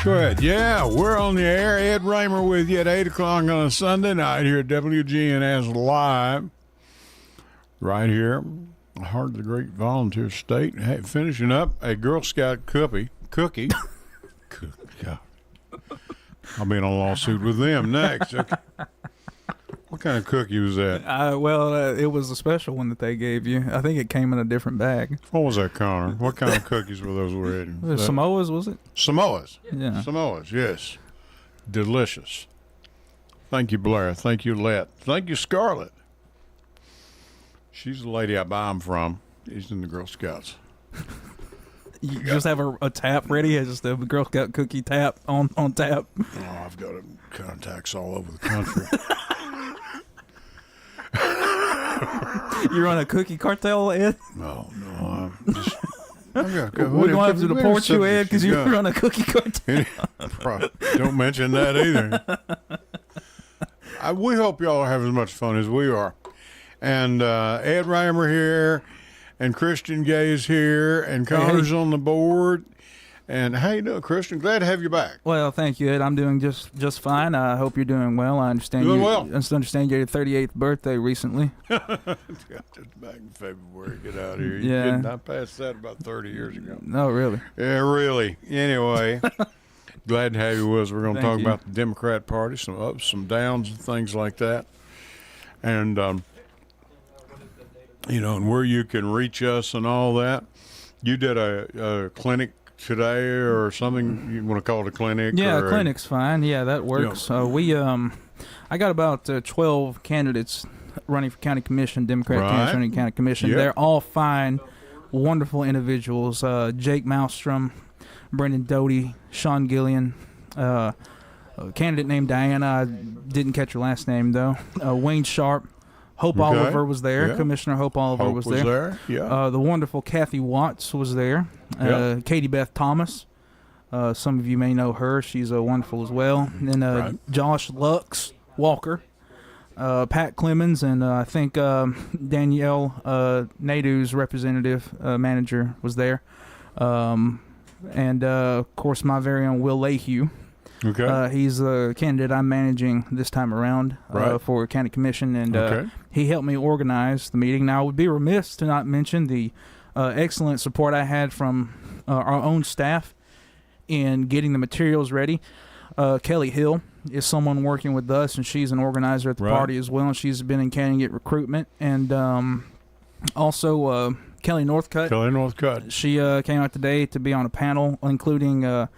Go ahead. Yeah, we're on the air. Ed Raymer with you at 8 o'clock on a Sunday night here at WGNS Live. Right here, heart of the great volunteer state. Hey, finishing up a Girl Scout cookie. God. I'll be in a lawsuit with them next. Okay. What kind of cookie was that? It was a special one that they gave you. I think it came in a different bag. What was that, Connor? What kind of cookies were those we're eating? Samoas, was it? Samoas. Yeah. Samoas, yes. Delicious. Thank you, Blair. Thank you, Let. Thank you, Scarlett. She's the lady I buy them from. She's in the Girl Scouts. You just have a tap ready, just a Girl Scout cookie tap on tap. Oh, I've got contacts all over the country. You run a cookie cartel, Ed? No, I'm just... We're going to have to deport you, Ed, because you run a cookie cartel. Don't mention that either. We hope y'all have as much fun as we are. And Ed Raymer here, and Christian Gay is here, and Connor's on the board. And how you doing, Christian? Glad to have you back. Well, thank you, Ed. I'm doing just fine. I hope you're doing well. I understand you had your 38th birthday recently. Just back in February. Get out of here. Yeah. I passed that about 30 years ago. No, really? Yeah, really. Anyway, glad to have you with us. We're going to talk about the Democrat Party, some ups, some downs, and things like that. And, and where you can reach us and all that. You did a clinic today or something. You want to call it a clinic? Yeah, a clinic's fine. Yeah, that works. I got about 12 candidates running for county commission, Democrat candidates running county commission. Yep. They're all fine, wonderful individuals. Jake Malmstrom, Brendan Doty, Sean Gillian, a candidate named Diana. I didn't catch her last name, though. Wayne Sharp. Hope Oliver was there. Yeah. Commissioner Hope Oliver was there. Yeah. The wonderful Kathy Watts was there. Katie Beth Thomas. Some of you may know her. She's wonderful as well. And then Josh Lux Walker. Pat Clemens, and I think Danielle Nadu's representative manager was there. And, of course, my very own Will Lehue. Okay. He's the candidate I'm managing this time around for county commission, and he helped me organize the meeting. Now, I would be remiss to not mention the excellent support I had from our own staff in getting the materials ready. Kelly Hill is someone working with us, and she's an organizer at the party as well, and she's been in candidate recruitment. And also Kelly Northcutt. She came out today to be on a panel, including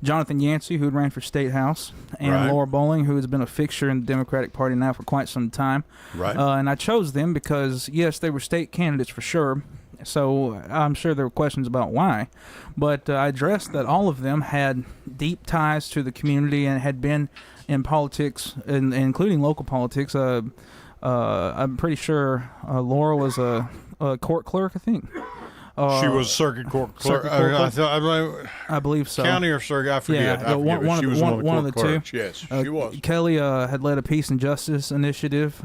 Jonathan Yancey, who ran for State House, and Laura Bowling, who has been a fixture in the Democratic Party now for quite some time. And I chose them because, yes, they were state candidates for sure, so I'm sure there were questions about why. But I addressed that all of them had deep ties to the community and had been in politics, including local politics. I'm pretty sure Laura was a court clerk, I think. She was circuit court clerk. I believe so. County or circuit, I forget. Yeah, she was one of the two. Yes, she was. Kelly had led a peace and justice initiative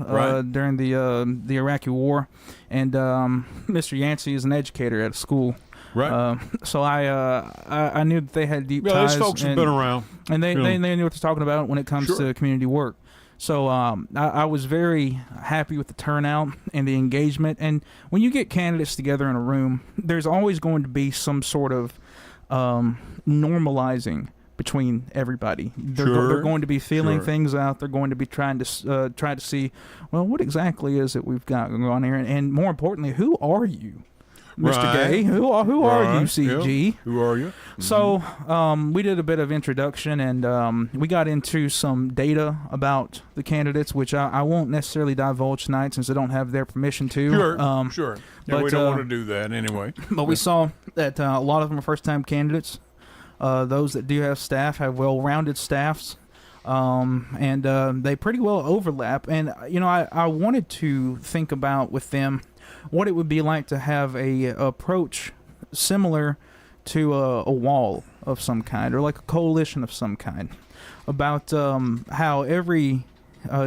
during the Iraqi War, and Mr. Yancey is an educator at a school. So I knew that they had deep ties. These folks have been around, and they knew what they're talking about when it comes to community work. So I was very happy with the turnout and the engagement. And when you get candidates together in a room, there's always going to be some sort of normalizing between everybody. They're going to be feeling things out. They're going to be trying to see, well, what exactly is it we've got going on here? And more importantly, who are you? Mr. Gay, who are you, CG? Yep. Who are you? Mm-hmm. So we did a bit of introduction, and we got into some data about the candidates, which I won't necessarily divulge tonight since I don't have their permission to. Sure. Yeah, but we don't want to do that anyway. But we saw that a lot of them are first-time candidates. Those that do have staff have well-rounded staffs. And they pretty well overlap. And, I wanted to think about with them what it would be like to have a approach similar to a wall of some kind, or like a coalition of some kind, about how every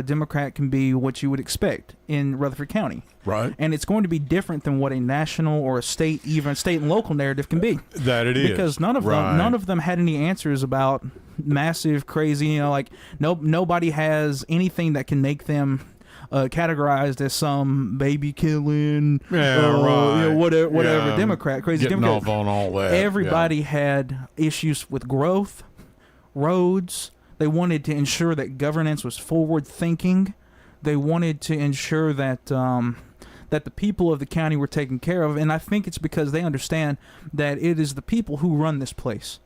Democrat can be what you would expect in Rutherford County. Right. And it's going to be different than what a national or a state, even state and local narrative can be. That it is. Because none of them had any answers about massive, crazy, like nobody has anything that can make them categorized as some baby killing, whatever Democrat, crazy Getting Democrat. off on all that. Everybody had issues with growth, roads. They wanted to ensure that governance was forward thinking. They wanted to ensure that that the people of the county were taken care of, and I think it's because they understand that it is the people who run this place.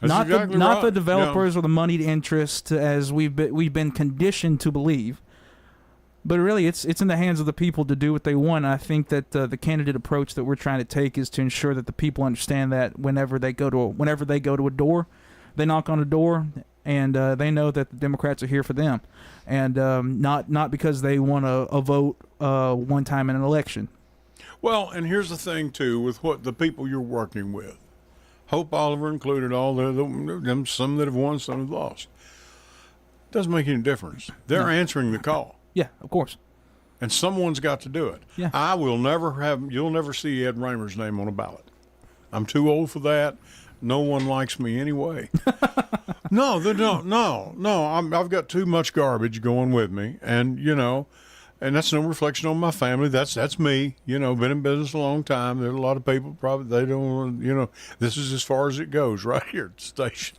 Not the developers or the moneyed interest, as we've been conditioned to believe. But really, it's in the hands of the people to do what they want. I think that the candidate approach that we're trying to take is to ensure that the people understand that whenever they go to a door, they knock on a door, and they know that the Democrats are here for them, and not because they want a vote one time in an election. Well, and here's the thing too, with what the people you're working with, Hope Oliver included, all them, some that have won, some have lost. Doesn't make any difference. They're answering the call. Yeah, of course. And someone's got to do it. Yeah. You'll never see Ed Raymer's name on a ballot. I'm too old for that. No one likes me anyway. No, they don't. No. I've got too much garbage going with me, and and that's no reflection on my family. That's me. Been in business a long time. There's a lot of people probably they don't. This is as far as it goes right here at the station.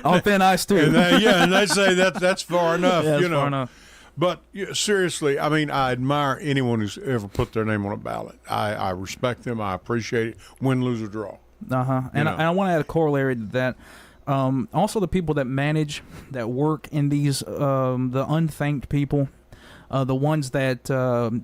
On thin ice too. And they say that's far enough. Yeah, far enough. But seriously, I mean, I admire anyone who's ever put their name on a ballot. I respect them. I appreciate it. Win, lose, or draw. And I want to add a corollary to that. Also, the people that manage, that work in these, the unthanked people, the ones that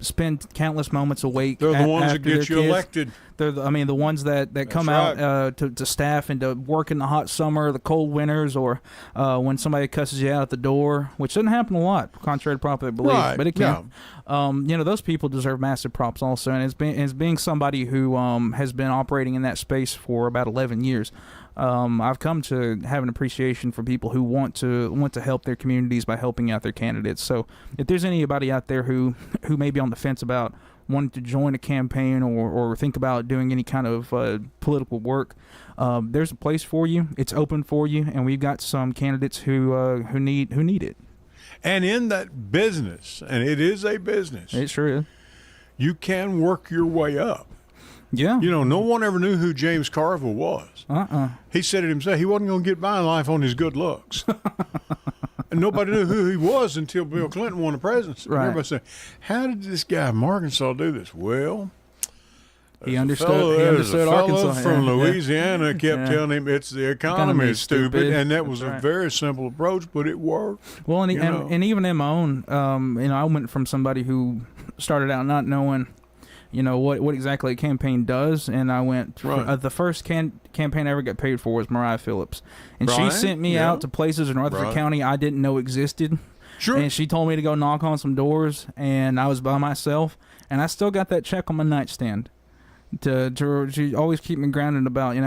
spend countless moments awake. They're the ones that get you elected. They're the ones that come out to staff and to work in the hot summer, the cold winters, or when somebody cusses you out at the door, which doesn't happen a lot, contrary to popular belief, but it can. Yeah. Those people deserve massive props also, and as being somebody who has been operating in that space for about 11 years. I've come to have an appreciation for people who want to help their communities by helping out their candidates. So if there's anybody out there who may be on the fence about wanting to join a campaign or think about doing any kind of political work, there's a place for you. It's open for you, and we've got some candidates who need it. And in that business, and it is a business, it sure is, you can work your way up. Yeah. No one ever knew who James Carville was. He said it himself. He wasn't going to get by in life on his good looks. And nobody knew who he was until Bill Clinton won the presidency. Right. Everybody said, how did this guy from Arkansas do this? Well, he understood Arkansas. From Louisiana kept telling him it's the economy is stupid. And that was a very simple approach, but it worked. Well, and even in my own, I went from somebody who started out not knowing what exactly a campaign does, and I went the first campaign I ever got paid for was Mariah Phillips, and she sent me out to places in Rutherford County I didn't know existed. Sure. And she told me to go knock on some doors, and I was by myself, and I still got that check on my nightstand to always keep me grounded about,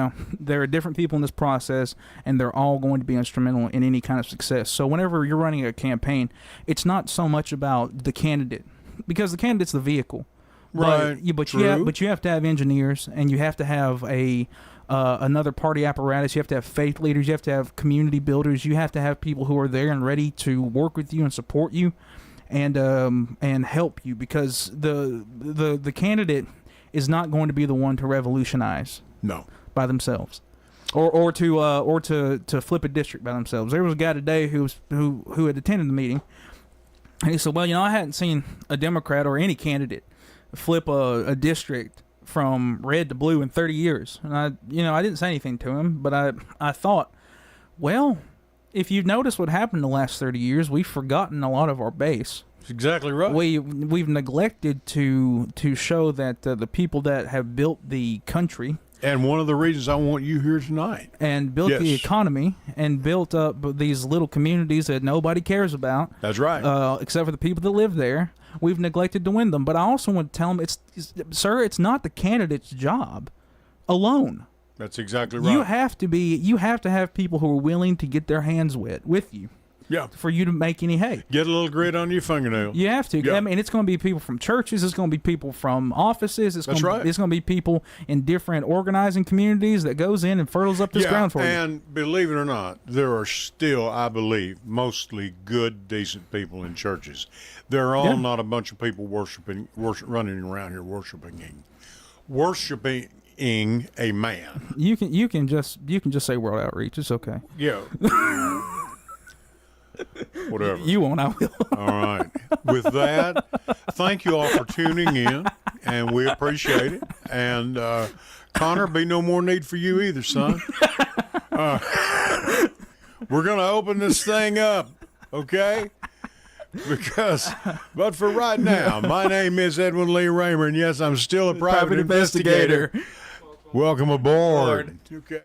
there are different people in this process, and they're all going to be instrumental in any kind of success. So whenever you're running a campaign, it's not so much about the candidate, because the candidate's the vehicle. Right. But you have to have engineers, and you have to have another party apparatus. You have to have faith leaders. You have to have community builders. You have to have people who are there and ready to work with you and support you, and help you, because the candidate is not going to be the one to revolutionize. No. By themselves, or to flip a district by themselves. There was a guy today who had attended the meeting, and he said, "Well, I hadn't seen a Democrat or any candidate flip a district from red to blue in 30 years. And I didn't say anything to him, but I thought, well, if you've noticed what happened in the last 30 years, we've forgotten a lot of our base. That's exactly right. We've neglected to show that the people that have built the country, and one of the reasons I want you here tonight, and built the economy, and built up these little communities that nobody cares about. That's right. Except for the people that live there. We've neglected to win them. But I also want to tell them, it's not the candidate's job alone. That's exactly right. You have to have people who are willing to get their hands wet with you. for you to make any hay. Get a little grit on your fingernail. You have to. I mean, it's going to be people from churches. It's going to be people from offices. It's going to be people in different organizing communities that goes in and fertiles up this ground for you. And believe it or not, there are still, I believe, mostly good, decent people in churches. They're all not a bunch of people running around here worshiping a man. You can just say World Outreach. It's okay. Yeah. Whatever. You won't, I will. All right. With that, thank you all for tuning in, and we appreciate it. And Connor, be no more need for you either, son. We're going to open this thing up, okay? But for right now, my name is Edwin Lee Raymer, and yes, I'm still a private investigator. Welcome aboard. Okay.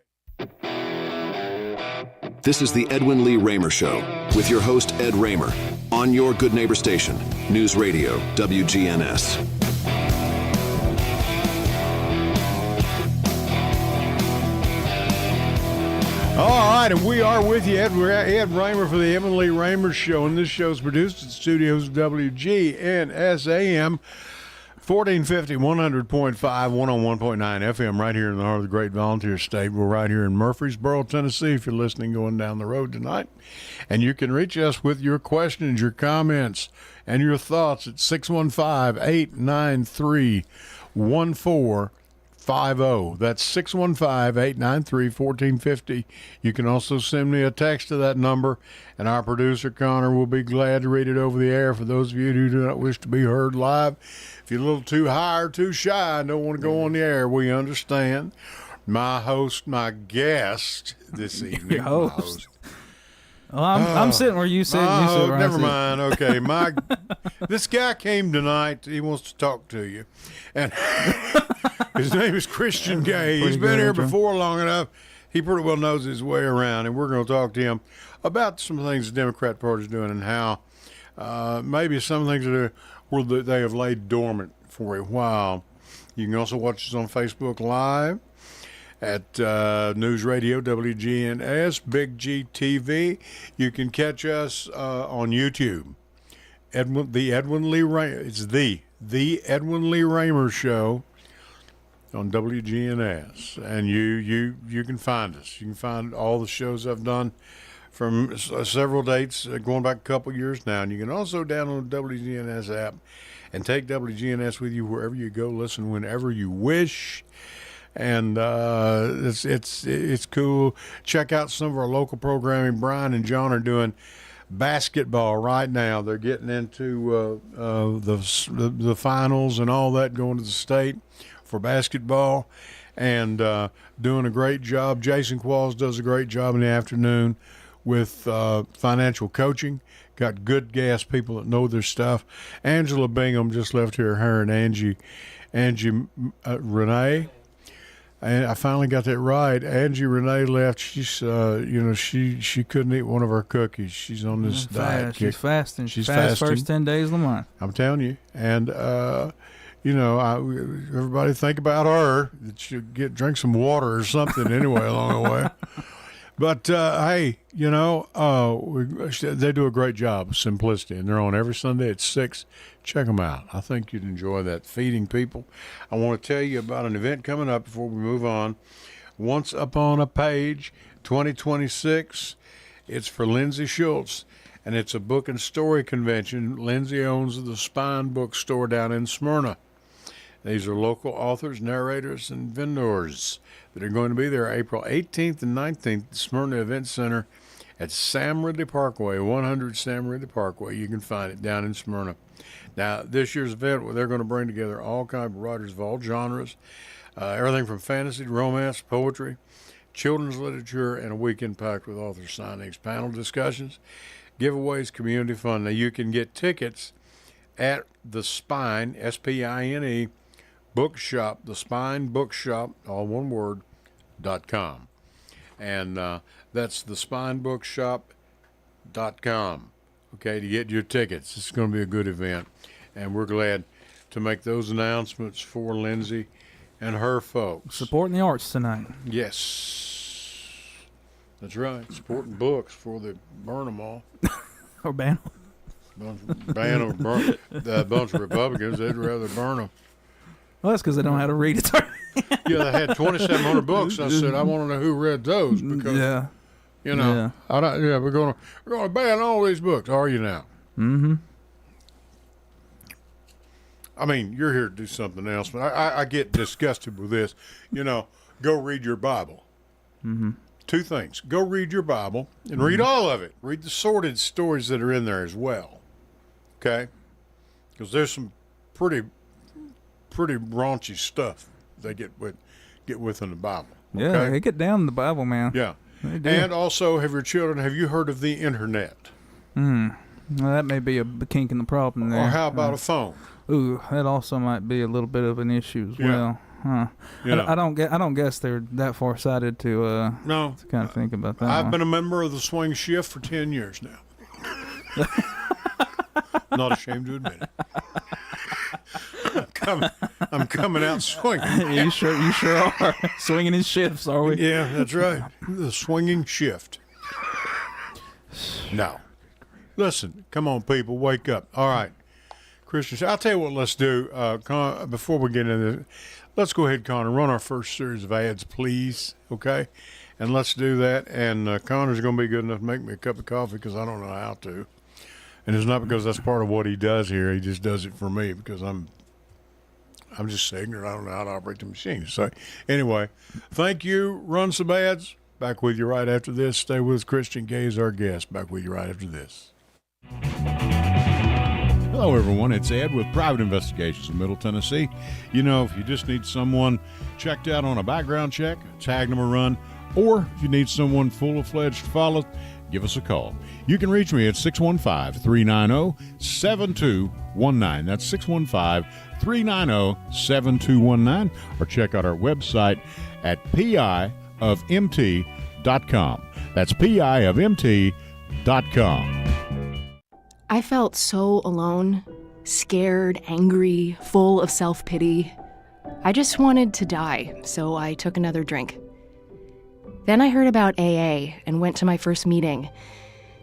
This is the Edwin Lee Raymer Show with your host, Ed Raymer, on your Good Neighbor station, News Radio, WGNS. All right, and we are with you, Ed Raymer for the Edwin Lee Raymer Show, and this show is produced at studios WGNS AM 1450, 100.5, 101.9 FM, right here in the heart of the great volunteer state. We're right here in Murfreesboro, Tennessee, if you're listening going down the road tonight. And you can reach us with your questions, your comments, and your thoughts at 615-893-1450. That's 615-893-1450. You can also send me a text to that number, and our producer, Connor, will be glad to read it over the air for those of you who do not wish to be heard live. If you're a little too high or too shy and don't want to go on the air, we understand. My guest this evening. Well, I'm sitting where you sit. You sit where never mind. Okay, this guy came tonight. He wants to talk to you, and his name is Christian Gay. He's been here before long enough. He pretty well knows his way around, and we're going to talk to him about some things the Democrat Party is doing and how maybe some things that they have laid dormant for a while. You can also watch us on Facebook Live at News Radio, WGNS, Big G TV. You can catch us on YouTube. The Edwin Lee Raymer Show on WGNS, and you can find us. You can find all the shows I've done from several dates going back a couple years now. And you can also download the WGNS app and take WGNS with you wherever you go. Listen whenever you wish. And it's cool. Check out some of our local programming. Brian and John are doing basketball right now. They're getting into the finals and all that, going to the state for basketball, and doing a great job. Jason Qualls does a great job in the afternoon with financial coaching. Got good gas people that know their stuff. Angela Bingham just left here, her and Angie Renee. And I finally got that right. Angie Renee left. She's, she couldn't eat one of our cookies. She's on this diet kick. She's fasting. She's fasting. First 10 days of the month. I'm telling you. And, everybody think about her. That she'll drink some water or something anyway along the way. But, hey, they do a great job of Simplicity, and they're on every Sunday at 6. Check them out. I think you'd enjoy that, feeding people. I want to tell you about an event coming up before we move on. Once Upon a Page 2026. It's for Lindsay Schultz, and it's a book and story convention. Lindsay owns the Spine Bookstore down in Smyrna. These are local authors, narrators, and vendors that are going to be there April 18th and 19th at the Smyrna Event Center at Sam Ridley Parkway, 100 Sam Ridley Parkway. You can find it down in Smyrna. Now, this year's event, they're going to bring together all kinds of writers of all genres, everything from fantasy to romance, poetry, children's literature, and a weekend packed with author signings, panel discussions, giveaways, community fun. Now, you can get tickets at the Spine, S-P-I-N-E, Bookshop, the Spine Bookshop, all one word, .com. And that's the spinebookshop.com, okay, to get your tickets. It's going to be a good event, and we're glad to make those announcements for Lindsay and her folks. Supporting the arts tonight. Yes. That's right. Supporting books before they burn them all. Or ban them. A bunch of Republicans, they'd rather burn them. Well, that's because they don't know how to read it. Yeah, they had 2,700 books. I said, I want to know who read those because, we're going to ban all these books. Are you now? Mm-hmm. I mean, you're here to do something else, but I get disgusted with this. Go read your Bible. Mm-hmm. Two things. Go read your Bible and read all of it. Read the sordid stories that are in there as well. Okay? Because there's some pretty raunchy stuff they get with in the Bible. Okay? Yeah, they get down in the Bible, man. Yeah. And also, have you heard of the internet? Well, that may be a kink in the problem there. Or how about a phone? Ooh, that also might be a little bit of an issue as well. Huh. I don't guess they're that far sighted to kind of think about that. I've been a member of the swing shift for 10 years now. Not ashamed to admit it. I'm coming out swinging. You sure are. Swinging in shifts, are we? Yeah, that's right. The swinging shift. No. Listen, come on, people, wake up. All right. Christians, I'll tell you what let's do. Before we get into this, let's go ahead, Connor, run our first series of ads, please, okay? And let's do that. And Connor's going to be good enough to make me a cup of coffee because I don't know how to. And it's not because that's part of what he does here. He just does it for me because I'm just ignorant. I don't know how to operate the machine. So anyway, thank you. Run some ads. Back with you right after this. Stay with us. Christian Gay's our guest. Back with you right after this. Hello, everyone. It's Ed with Private Investigations in Middle Tennessee. If you just need someone checked out on a background check, tag them a run, or if you need someone full-fledged to follow, give us a call. You can reach me at 615-390-7219. That's 615-390-7219. Or check out our website at piofmt.com. That's piofmt.com. I felt so alone, scared, angry, full of self-pity. I just wanted to die, so I took another drink. Then I heard about AA and went to my first meeting.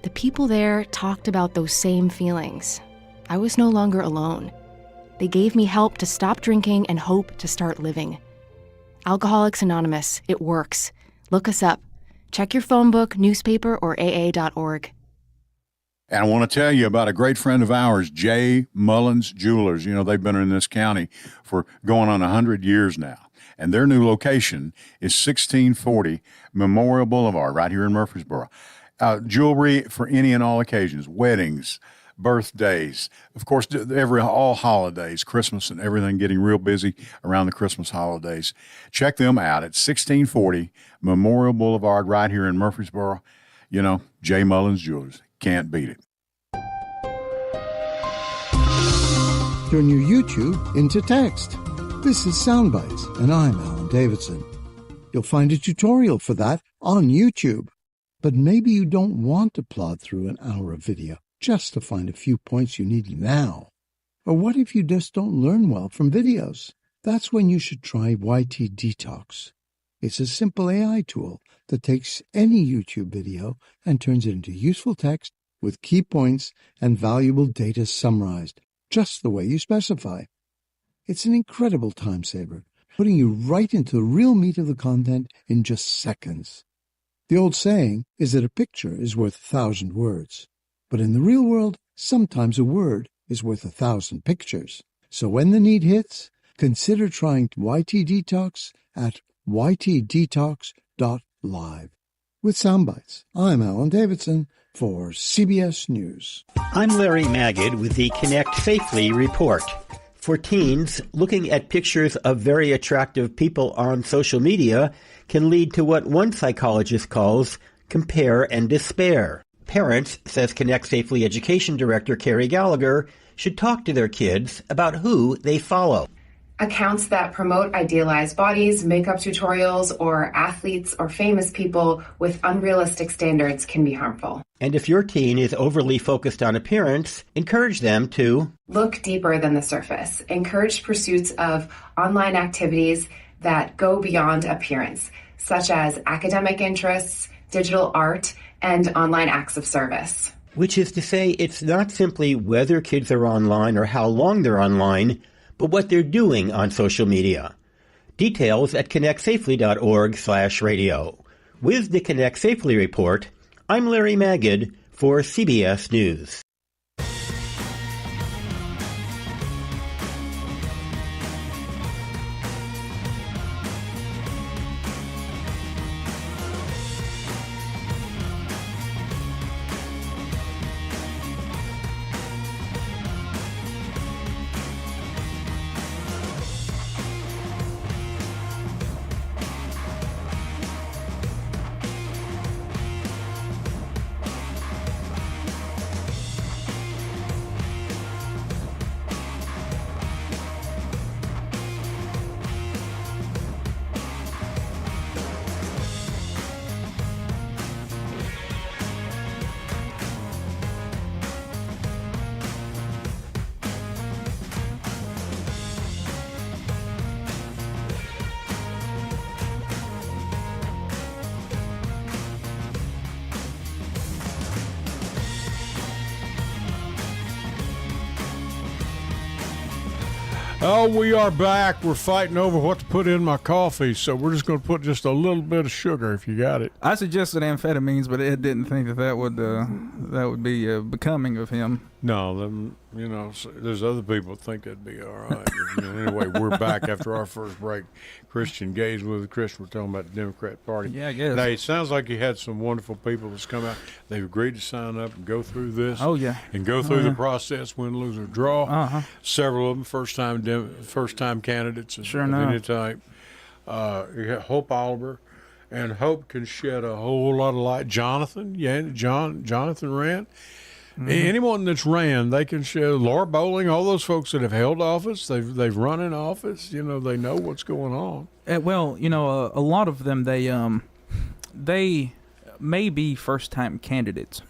The people there talked about those same feelings. I was no longer alone. They gave me help to stop drinking and hope to start living. Alcoholics Anonymous, it works. Look us up. Check your phone book, newspaper, or aa.org. And I want to tell you about a great friend of ours, J. Mullins Jewelers. They've been in this county for going on 100 years now. And their new location is 1640 Memorial Boulevard, right here in Murfreesboro. Jewelry for any and all occasions, weddings, birthdays, of course, all holidays, Christmas and everything, getting real busy around the Christmas holidays. Check them out at 1640 Memorial Boulevard, right here in Murfreesboro. J. Mullins Jewelers. Can't beat it. Turn your YouTube into text. This is Soundbites, and I'm Alan Davidson. You'll find a tutorial for that on YouTube. But maybe you don't want to plod through an hour of video just to find a few points you need now. Or what if you just don't learn well from videos? That's when you should try YT Detox. It's a simple AI tool that takes any YouTube video and turns it into useful text with key points and valuable data summarized, just the way you specify. It's an incredible time saver, putting you right into the real meat of the content in just seconds. The old saying is that a picture is worth 1,000 words. But in the real world, sometimes a word is worth 1,000 pictures. So when the need hits, consider trying YT Detox at ytdetox.live. With Soundbites, I'm Alan Davidson for CBS News. I'm Larry Magid with the Connect Safely report. For teens, looking at pictures of very attractive people on social media can lead to what one psychologist calls compare and despair. Parents, says Connect Safely Education Director Carrie Gallagher, should talk to their kids about who they follow. Accounts that promote idealized bodies, makeup tutorials, or athletes or famous people with unrealistic standards can be harmful. And if your teen is overly focused on appearance, encourage them to look deeper than the surface. Encourage pursuits of online activities that go beyond appearance, such as academic interests, digital art, and online acts of service. Which is to say, it's not simply whether kids are online or how long they're online, but what they're doing on social media. Details at connectsafely.org/radio. With the Connect Safely Report, I'm Larry Magid for CBS News. Oh, we are back. We're fighting over what to put in my coffee, so we're just going to put just a little bit of sugar if you got it. I suggested amphetamines, but Ed didn't think that would be becoming of him. No, there's other people that think that'd be all right. Anyway, we're back after our first break. Christian Gaze with Chris. We're talking about the Democrat Party. Yeah, I guess. Now, it sounds like you had some wonderful people that's come out. They've agreed to sign up and go through this. Oh, yeah. And go through the process, win, lose, or draw. Uh-huh. Several of them first-time candidates of any type. You got Hope Oliver, and Hope can shed a whole lot of light. Jonathan ran. Mm-hmm. Anyone that's ran, they can show. Laura Bowling, all those folks that have held office, they've run in office. They know what's going on. A lot of them they may be first-time candidates,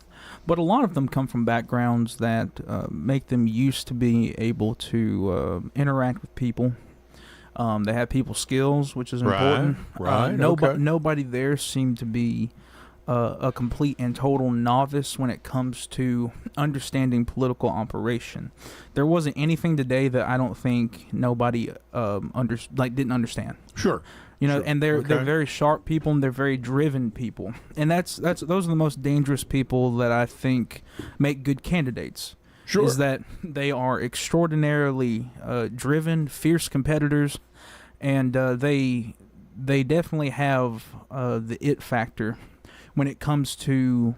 but a lot of them come from backgrounds that make them used to be able to interact with people. They have people skills, which is important. Right. Nobody there seemed to be a complete and total novice when it comes to understanding political operation. There wasn't anything today that I don't think nobody didn't understand. Sure. And they're very sharp people and they're very driven people, and those are the most dangerous people that I think make good candidates. Sure. Is that they are extraordinarily driven, fierce competitors, and they definitely have the it factor when it comes to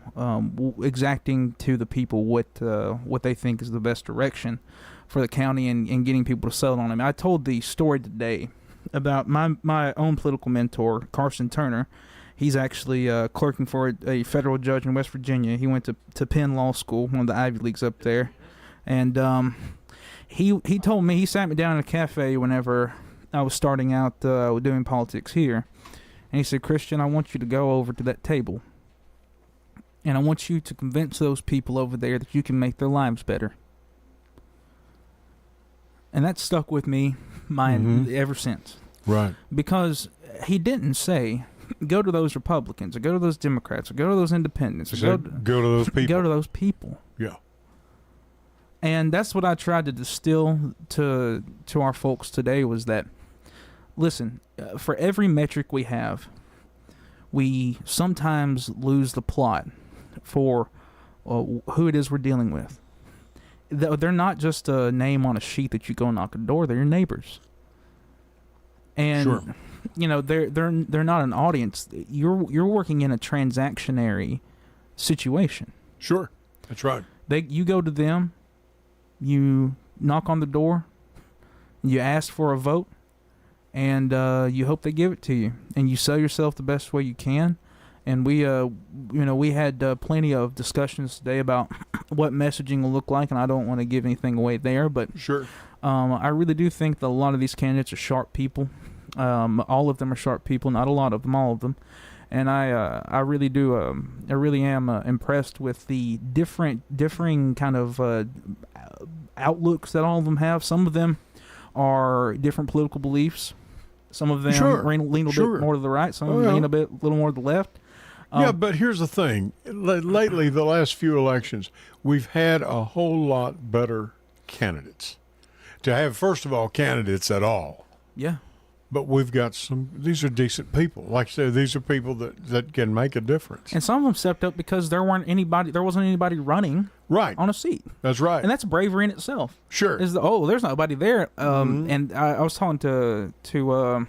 exacting to the people what they think is the best direction for the county and getting people to settle on them. I told the story today about my own political mentor, Carson Turner. He's actually clerking for a federal judge in West Virginia. He went to Penn Law School, one of the Ivy Leagues up there. And he told me, he sat me down in a cafe whenever I was starting out doing politics here. And he said, Christian, I want you to go over to that table. And I want you to convince those people over there that you can make their lives better. And that stuck with me ever since. Right. Because he didn't say, go to those Republicans, or go to those Democrats, or go to those independents, or go to those people. Go to those people. Yeah. And that's what I tried to distill to our folks today was that, listen, for every metric we have, we sometimes lose the plot for who it is we're dealing with. They're not just a name on a sheet that you go knock a door. They're your neighbors. And sure. They're not an audience. You're working in a transactionary situation. Sure, that's right. You go to them, you knock on the door, you ask for a vote, and you hope they give it to you, and you sell yourself the best way you can. And we had plenty of discussions today about what messaging will look like, and I don't want to give anything away there, but sure. I really do think that a lot of these candidates are sharp people. All of them are sharp people, not a lot of them, all of them. And I really do. I really am impressed with the differing kind of outlooks that all of them have. Some of them are different political beliefs. Some of them lean a little bit more to the right. Some of them lean a little more to the left. Yeah, but here's the thing. Lately, the last few elections, we've had a whole lot better candidates. To have, first of all, candidates at all. Yeah. But we've got these are decent people. Like I said, these are people that can make a difference. And some of them stepped up because there wasn't anybody running on a seat. That's right. And that's bravery in itself. Sure. There's nobody there. And I was talking to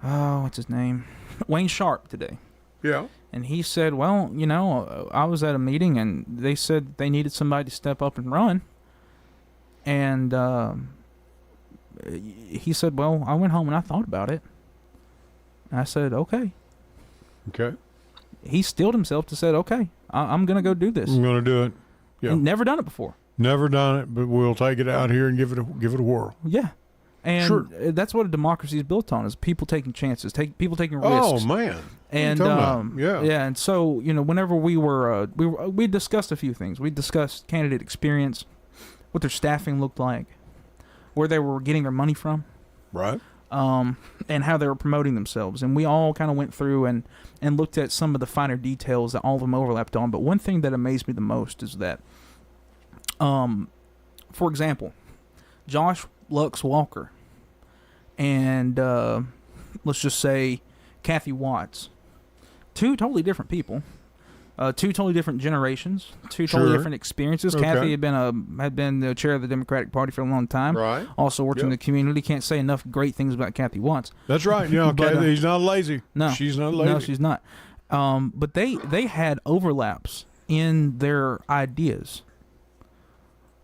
what's his name? Wayne Sharp today. Yeah. And he said, well, I was at a meeting and they said they needed somebody to step up and run. And he said, well, I went home and I thought about it. And I said, okay. Okay. He steeled himself to said, okay, I'm going to go do this. I'm going to do it. Yeah. He'd never done it before. Never done it, but we'll take it out here and give it a whirl. Yeah. And sure. That's what a democracy is built on, is people taking chances, people taking risks. Oh, man. And yeah, and so, whenever we discussed a few things. We discussed candidate experience, what their staffing looked like, where they were getting their money from. Right. And how they were promoting themselves. And we all kind of went through and looked at some of the finer details that all of them overlapped on. But one thing that amazed me the most is that, for example, Josh Lux Walker and let's just say Kathy Watts, two totally different people. Two totally different generations, two totally different experiences. Okay. Kathy had been the chair of the Democratic Party for a long time. Right. Also worked in the community. Can't say enough great things about Kathy Watts. That's right. But, he's not lazy. No, she's not lazy. No, she's not. But they had overlaps in their ideas,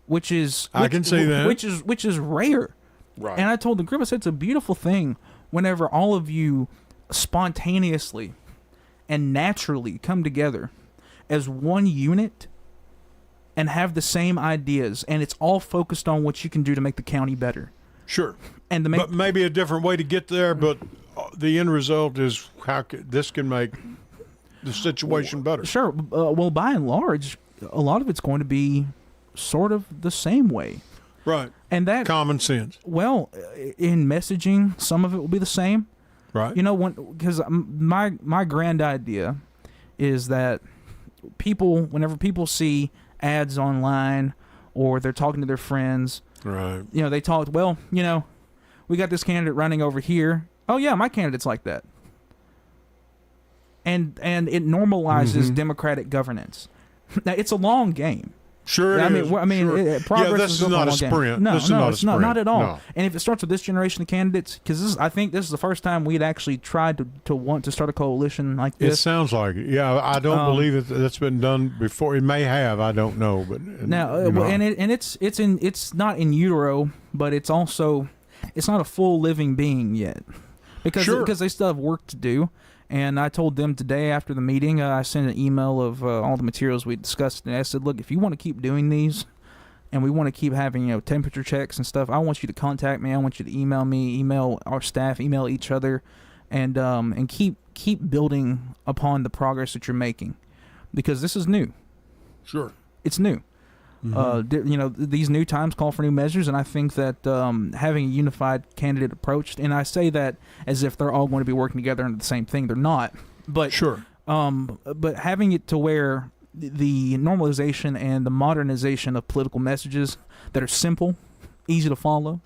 which is I can see that, which is rare. Right. And I told the group, I said, it's a beautiful thing whenever all of you spontaneously and naturally come together as one unit and have the same ideas, and it's all focused on what you can do to make the county better. Sure. And but maybe a different way to get there, but the end result is how this can make the situation better. Sure. Well, by and large, a lot of it's going to be sort of the same way. Right. And that common sense. Well, in messaging, some of it will be the same. Right. Because my grand idea is that whenever people see ads online or they're talking to their friends, right? They talk. Well, we got this candidate running over here. Oh yeah, my candidate's like that. And it normalizes democratic governance. Now it's a long game. Sure. Progress this is not a sprint. No, this is not a sprint. Not at all. No. And if it starts with this generation of candidates, because I think this is the first time we'd actually tried to want to start a coalition like this. It sounds like it. Yeah, I don't believe that's been done before. It may have. I don't know, but now it's not in utero, but it's not a full living being yet, because they still have work to do. And I told them today after the meeting, I sent an email of all the materials we discussed, and I said, look, if you want to keep doing these and we want to keep having temperature checks and stuff, I want you to contact me. I want you to email me, email our staff, email each other, and keep building upon the progress that you're making, because this is new. Sure. It's new. These new times call for new measures, and I think that having a unified candidate approach, and I say that as if they're all going to be working together under the same thing. They're not. But sure. But having it to where the normalization and the modernization of political messages that are simple, easy to follow.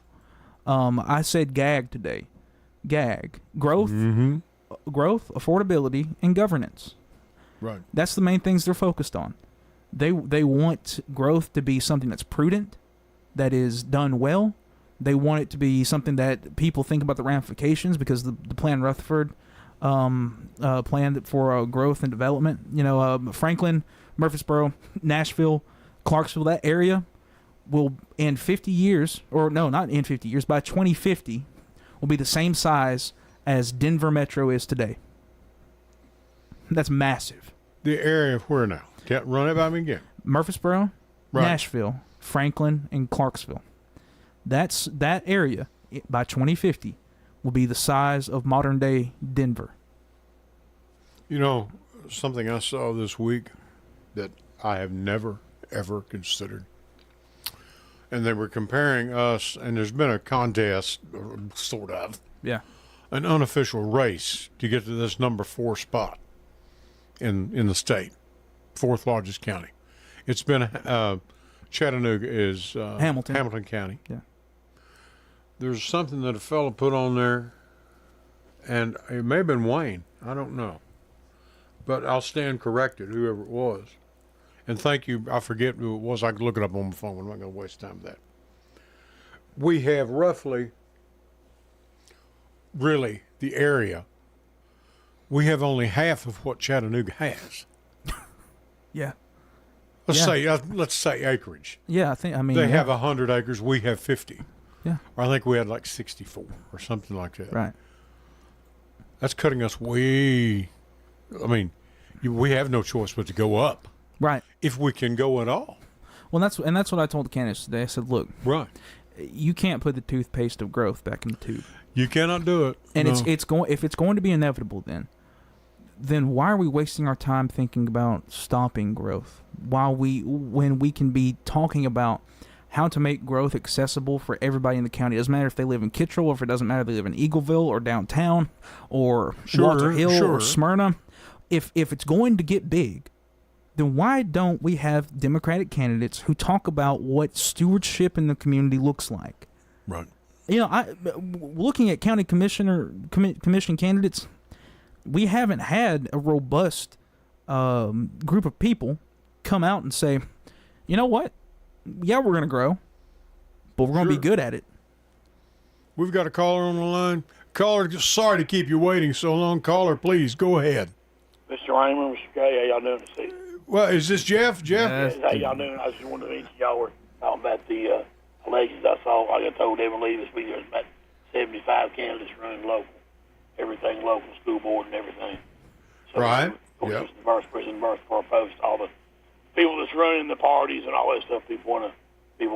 I said GAG today. GAG. Growth, affordability, and governance. Right. That's the main things they're focused on. They want growth to be something that's prudent, that is done well. They want it to be something that people think about the ramifications, because the Plan Rutherford plan for growth and development. Franklin, Murfreesboro, Nashville, Clarksville, that area will in 50 years, or no, not in 50 years, by 2050 will be the same size as Denver Metro is today. That's massive. The area where now? Can't run it by me again. Murfreesboro, Nashville, Franklin, and Clarksville. That area by 2050 will be the size of modern day Denver. Something I saw this week that I have never ever considered. And they were comparing us, and there's been a contest, sort of. Yeah. An unofficial race to get to this number 4 spot. in the state, fourth largest county. It's been Chattanooga is Hamilton County. Yeah. There's something that a fellow put on there, and it may have been Wayne. I don't know, but I'll stand corrected, whoever it was. And thank you. I forget who it was. I can look it up on my phone. I'm not going to waste time with that. We have roughly, really, the area. We have only half of what Chattanooga has. Yeah. Let's say acreage. Yeah, they have 100 acres. We have 50. Yeah. Or I think we had like 64 or something like that. Right. That's cutting us way. I mean, we have no choice but to go up. Right. If we can go at all. Well, that's what I told the candidates today. I said, look. Right. You can't put the toothpaste of growth back in the tube. You cannot do it. And it's going. If it's going to be inevitable, then why are we wasting our time thinking about stopping growth when we can be talking about how to make growth accessible for everybody in the county? It doesn't matter if they live in Kittrell, or if it doesn't matter if they live in Eagleville or downtown or Walter Hill or Smyrna. If it's going to get big, then why don't we have Democratic candidates who talk about what stewardship in the community looks like? Right. Looking at county commission candidates, we haven't had a robust group of people come out and say, you know what? Yeah, we're going to grow, but we're going to be good at it. We've got a caller on the line. Caller, sorry to keep you waiting so long. Caller, please, go ahead. Mr. Raymer, Mr. Gray, how y'all doing this evening? Well, is this Jeff? Yes. How y'all doing? I just wanted to mention y'all were talking about the elections. I saw, I got told Evan Lee this week there's about 75 candidates running local, everything local, school board and everything. So, right. Of course, it's the birth for a post, all the people that's running the parties and all that stuff. People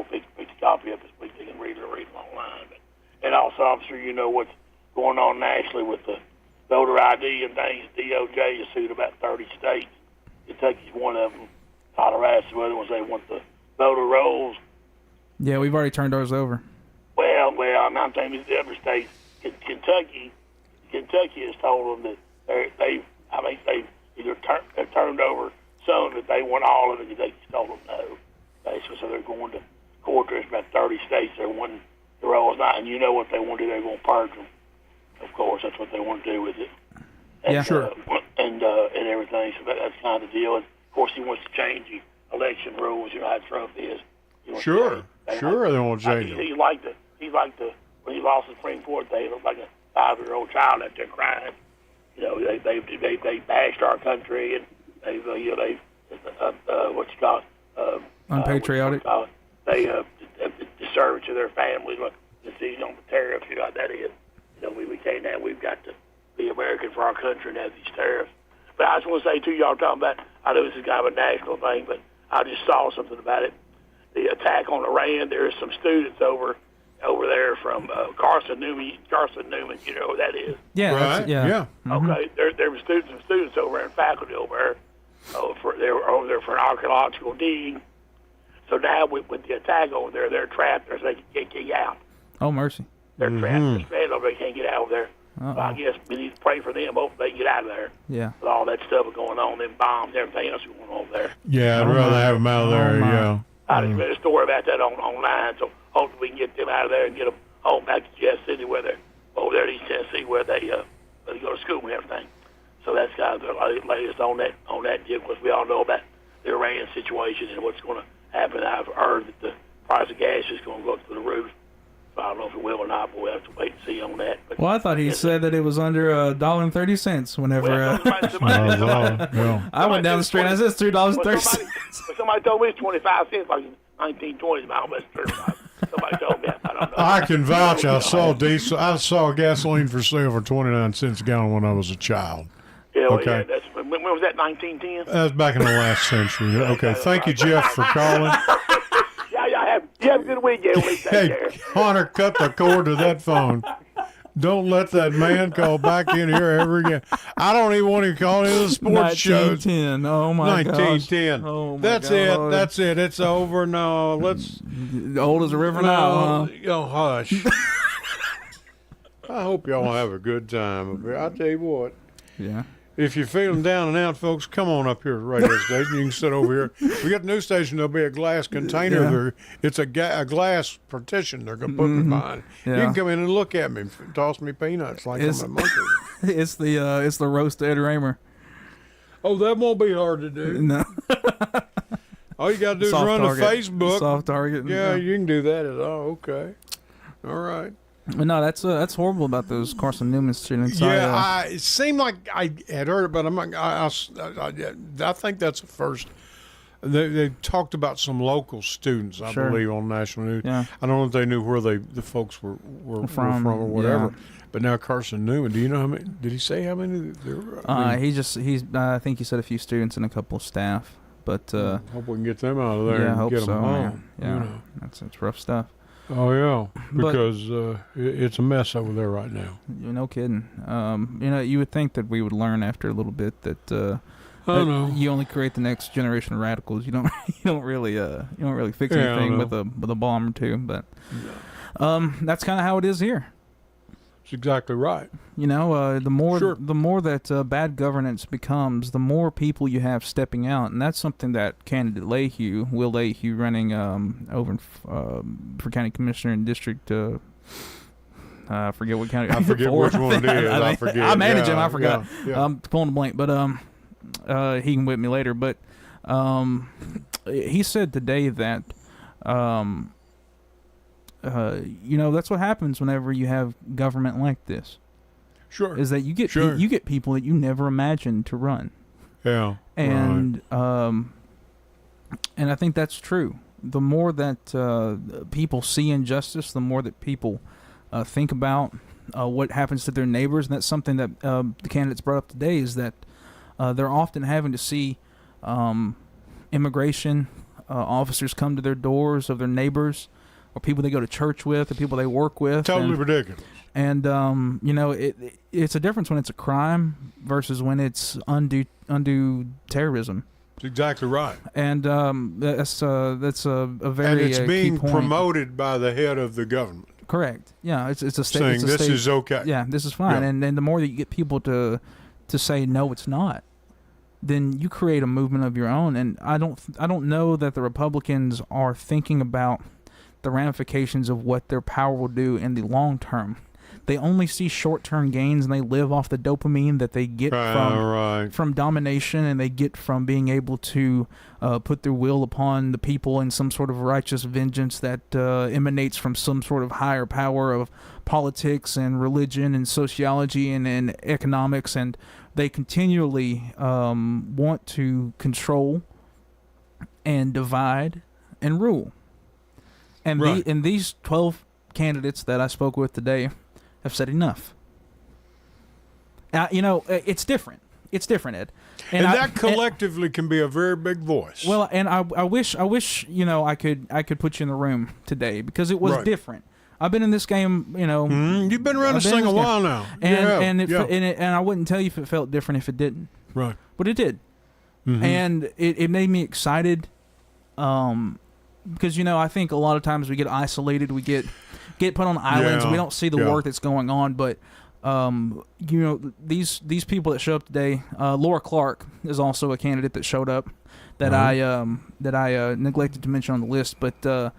pick the copy up this week. They can read it online. And also, I'm sure you know what's going on nationally with the voter ID and things. DOJ has sued about 30 states. Kentucky's one of them. Colorado's the other ones. They want the voter rolls. Yeah, we've already turned ours over. Well, I'm saying the other states. Kentucky has told them that they've either turned over some, that they want all of it. Kentucky's told them no. Basically, so they're going to court. There's about 30 states that want the rolls not, and you know what they want to do. They're going to purge them. Of course, that's what they want to do with it. And, yeah, sure. And everything. So that's kind of the deal. And of course, he wants to change the election rules. You know how Trump is. Sure, they won't change them. He's like when he lost the Supreme Court, they looked like a 5-year-old child out there crying. You know, they bashed our country, and they've unpatriotic. They disservice to their families. Look, decision on the tariffs. You know how that is. You know, we can't have. We've got to be American for our country and have these tariffs. But I just want to say, too, y'all talking about, I know this is kind of a national thing, but I just saw something about it. The attack on Iran, there's some students over there from Carson Newman, you know who that is? Yeah, right. Yeah. Mm-hmm. Okay, there were students over there and faculty over there. They were over there for an archaeological dig. So now with the attack over there, they're trapped there, so they can't get out. Oh, mercy. They're trapped. They can't get out of there. So I guess we need to pray for them. Hopefully they can get out of there. Yeah. With all that stuff going on, them bombs, everything else going on over there. Yeah, I'd rather have them out of there. Yeah. I just read a story about that online, so hopefully we can get them out of there and get them home back to Jeff City, where they're over there in East Tennessee, where they go to school and everything. So that's kind of the latest on that deal, because we all know about the Iran situation and what's going to happen. I've heard that the price of gas is going to go up to the roof. So I don't know if it will or not, but we'll have to wait and see on that. But, well, I thought he said that it was under $1.30 whenever. I went down the street and I said it's $3.30. Somebody told me it's 25 cents, like 1920s. I almost 35. Somebody told me that. I don't know. I can vouch. I saw gasoline for sale for 29 cents a gallon when I was a child. Yeah, well, okay. Yeah, when was that? 1910? That was back in the last century. Okay, thank you, Jeff, for calling. You have a good weekend. Hey, Hunter, cut the cord to that phone. Don't let that man call back in here ever again. I don't even want to call into the sports shows. 1910. Oh, my God. 1910. Oh, my That's God. it. That's it. It's over. No, let's. Old as a river now, huh? Oh, hush. I hope y'all have a good time. I'll tell you what. Yeah. If you're feeling down and out, folks, come on up here to the radio station. You can sit over here. We got the news station. There'll be a glass container there. It's a glass partition they're going to put me behind. Yeah. You can come in and look at me, toss me peanuts like I'm a monkey. It's the roast Ed Raymer. Oh, that won't be hard to do. No. All you got to do is run to Facebook. Soft target. Yeah, you can do that at all. Okay. All right. But no, that's horrible about those Carson Newman students. Yeah, it seemed like I had heard it, but I think that's the first. They talked about some local students, I believe, on national news. Yeah. I don't know if they knew where the folks were from or whatever. Yeah. But now Carson Newman, do you know how many? Did he say how many there were? I think he said a few students and a couple of staff. But hope we can get them out of there and get them home. Man. Yeah, you know. That's rough stuff. Oh yeah, because it's a mess over there right now. No kidding. You would think that we would learn after a little bit that you only create the next generation of radicals. You don't really fix anything with a bomb or two. But that's kind of how it is here. That's exactly right. The more that bad governance becomes, the more people you have stepping out, and that's something that candidate Will Leahy, running over for county commissioner in district. I forget what county. I forget which one it is. I forget. I manage him. I forgot. Yeah. I'm pulling a blank, but he can whip me later. But he said today that. That's what happens whenever you have government like this. Sure. Is that you get people that you never imagined to run. Yeah. And and I think that's true. The more that people see injustice, the more that people think about what happens to their neighbors, and that's something that the candidates brought up today, is that they're often having to see immigration officers come to their doors of their neighbors, or people they go to church with, or people they work with. Totally ridiculous. And it's a difference when it's a crime versus when it's undue terrorism. That's exactly right. And that's a very and it's being key point. Promoted by the head of the government. Correct. Yeah, it's a state saying this is okay. Yeah, this is fine. Yeah. And then the more that you get people to say no, it's not, then you create a movement of your own. And I don't know that the Republicans are thinking about the ramifications of what their power will do in the long term. They only see short-term gains, and they live off the dopamine that they get from domination, and they get from being able to put their will upon the people in some sort of righteous vengeance that emanates from some sort of higher power of politics and religion and sociology and economics, and they continually want to control and divide and rule. And these 12 candidates that I spoke with today have said enough. It's different. It's different, Ed. And that collectively can be a very big voice. Well, and I wish I could put you in the room today, because it was different. I've been in this game, You've been around this thing a while now. And I wouldn't tell you if it felt different if it didn't. Right. But it did. Mm-hmm. And it made me excited. Because I think a lot of times we get isolated, we get put on islands, we don't see the work that's going on. But these people that show up today, Laura Clark is also a candidate that showed up that I neglected to mention on the list. But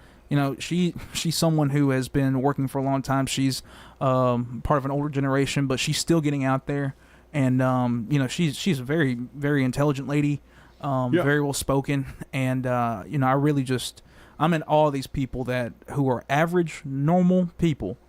she's someone who has been working for a long time. She's part of an older generation, but she's still getting out there. And she's a very, very intelligent lady, very well spoken, and I really I'm in awe of these people who are average, normal people,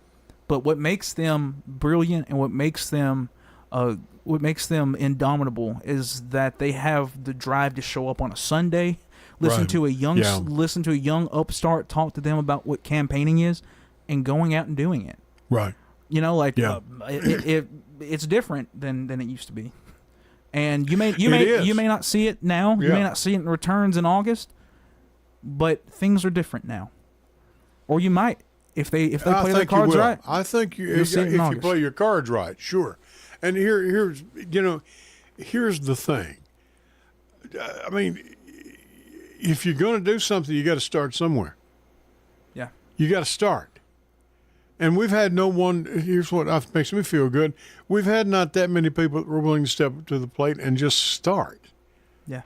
but what makes them brilliant and what makes them indomitable is that they have the drive to show up on a Sunday, listen to a young upstart talk to them about what campaigning is, and going out and doing it. Right. It's different than it used to be, and you may not see it now. You may not see it in returns in August. But things are different now, or you might if they play their cards right. I think if you play your cards right, sure. And here's the thing. I mean, if you're going to do something, you got to start somewhere. Yeah, you got to start. And we've had no one. Here's what makes me feel good. We've had not that many people that were willing to step up to the plate and just start. Yeah.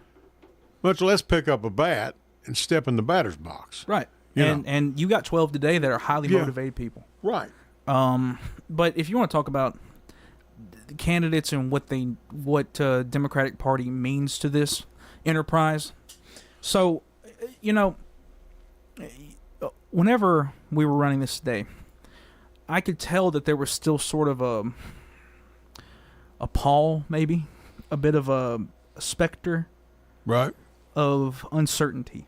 Much less pick up a bat and step in the batter's box. Right. And you got 12 today that are highly motivated people. Right. But if you want to talk about the candidates and what Democratic Party means to this enterprise, so whenever we were running this today, I could tell that there was still sort of a pall, maybe a bit of a specter, right, of uncertainty,